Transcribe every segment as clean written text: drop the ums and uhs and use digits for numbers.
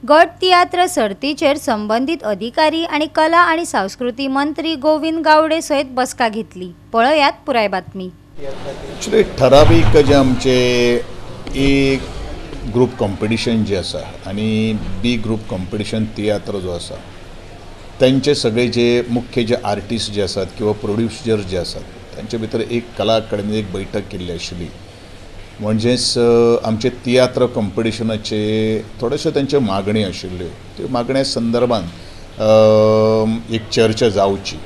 गट तियात्र सर्तीचेर संबंधित अधिकारी आणि कला आणि संस्कृती मंत्री गोविंद गावडे सयत बसका घेतली। पळयात पुराय बातमी। एक्चुअली ठराविक जे आमचे ए ग्रुप कॉम्पिटिशन जे आसा आणि बी ग्रुप कॉम्पिटिशन तियात्र जो आसा त्यांचे सगळे जे मुख्य जे आर्टिस्ट जे आसात किंवा प्रोड्युसर जे आसात त्यांचे भितर एक कला अकादमी एक बैठक केल्ली आशिल्ली। म्हणजेच आमचे तियात्र कॉम्पिटिशनाचे थोडेशे त्यांचे मागणी आशिल्ल्यो, त्यो मागण्या संदर्भात एक चर्चा जावची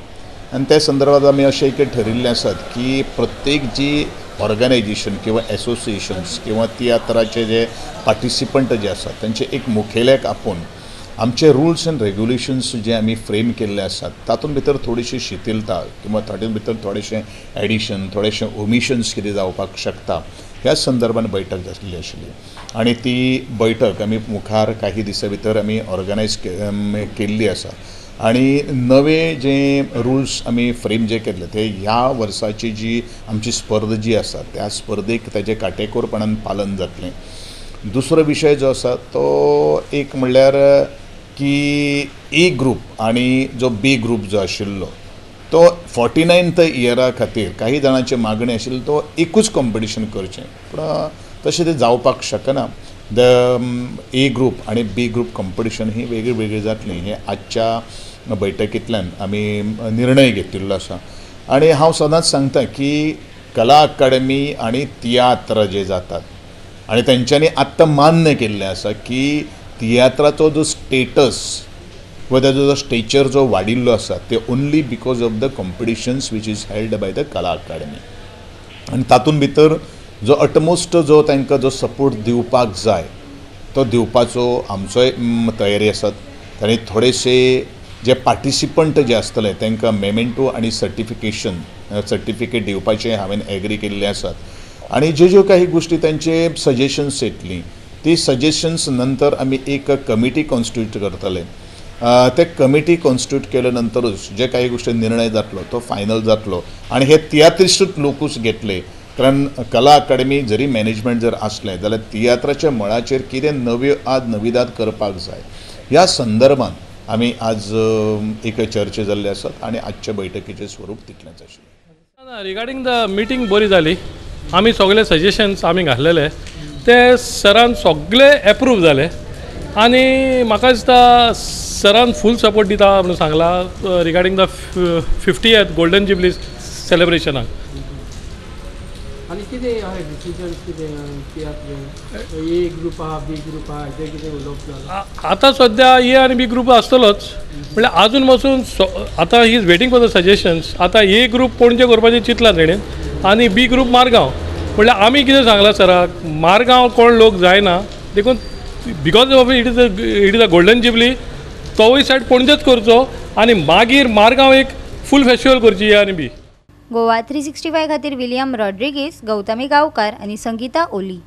आणि त्या संदर्भात आमी अशें एक ठरिल्लें आसात की प्रत्येक जी ऑर्गनायजेशन किंवा एसोसिएशन्स किंवा तियात्राचे जे पार्टिसिपंट जे आसात त्यांचे एक मुखेल्याक आपून आमचे रुल्स एंड रेग्युलेशन्स जे आमी फ्रेम केल्ले आसात तातूंत भितर थोडीशी शिथिलता किंवा तातूंत भितर थोडेशें एडिशन थोडेशें ओमिशन्स कितें जावपाक शकता ह्या संदर्भात बैठक जाल्ली आशिल्ली आणि ती बैठक आमी मुखार काही दिसा भितर आमी ऑर्गनायज केल्ली आसा आणि नवे जे रुल्स आमी फ्रेम जे केल्ले ते ह्या वर्साची जी आमची स्पर्धा जी आसा त्या स्पर्धेक ताजें काटेकोरपणान पालन जातलें। दुसरो विशय जो आसा तो एक म्हणल्यार की ए ग्रुप आणि जो बी ग्रुप जो आशिल्लो तो 49th इयरा खातीर काही जाणांची मागणी आशिल्ली तो एकूच कॉम्पिटिशन करचें, पूण तशें तें जावपाक शकना। द ए ग्रुप आणि बी ग्रुप कॉम्पिटिशन ही वेगळी वेगळी जातली हे आजच्या बैठकींतल्यान आमी निर्णय घेतिल्लो आसा। आणि हांव सदांच सांगता की कला अकादमी आणि तियात्र जे जातात आणि तेंच्यांनी आत्तां मान्य केल्लें आसा की तियात्राचो जो स्टेटस व ताजो जो स्टेचर जो वाडिल्लो आसा ते only because of the competitions which is held by the कला अकादमी आणि तातूंत भितर जो अटमोस्ट जो तांकां जो सपोर्ट दिवपाक जाय तो दिवपाचो आमचोय तयारी आसात। तांणी थोडेशे जे पार्टिसिपंट जे आसतले तांकां मेमेंटो आणि सर्टिफिकेट दिवपाचें हांवें एग्री केल्ले आसात आणि ज्यो काही गोष्टी तांचे सजेशन्स येतली ती सजेशन्स नंतर आमी एक कमिटी कॉन्स्टिट्यूट करतले। ते कमिटी कॉन्स्टिट्यूट केल्या नंतरच जे काही गोष्टी निर्णय जातलो तो फायनल जातलो आणि हे तियात्रिस्ट लोकूच घेतले, कारण कला अकादमी जरी मॅनेजमेंट जर असलें जाल्यार तियात्राच्या मळाचेर कितें नव्यो नविदाद करपाक जाय ह्या संदर्भात आमी आज एक चर्चा जाल्ली आसात आणि आजच्या बैठकीचें स्वरूप तितलेंच आशिल्लें। रिगार्डिंग द मिटींग बरी जाली, आमी सगळे सजेशन्स आमी घातलेले ते सरान सगळे एप्रूव जाले आणि म्हाका दिसता सरान फूल सपोर्ट दिता म्हणून सांगला regarding the 50th golden jubilee सेलिब्रेशनाक। आणि कितें आहे डिसिजन कितें तियात्र ए ग्रुप आहा बी ग्रुप आहा ते कितें उलोवप आता सध्या ए आणि बी ग्रुप आसतलोच, म्हणजे अजून पासून आता he is waiting for the suggestions. आता ए ग्रुप पणजे करपाचें चिंतलां तेणें आणि बी ग्रुप मारगांव, म्हणल्यार आमी कितें सांगलां सराक मारगांव कोण लोक जायना देखून because of it is a golden jubilee तोवूय सायड पणजेच करचो आणि मागीर मारगांव एक फूल फेस्टिवल करची ए आणि बी। गोवा 365 खातीर विलियम रॉड्रिगीस, गौतमी गांवकार आणि संगीता ओली।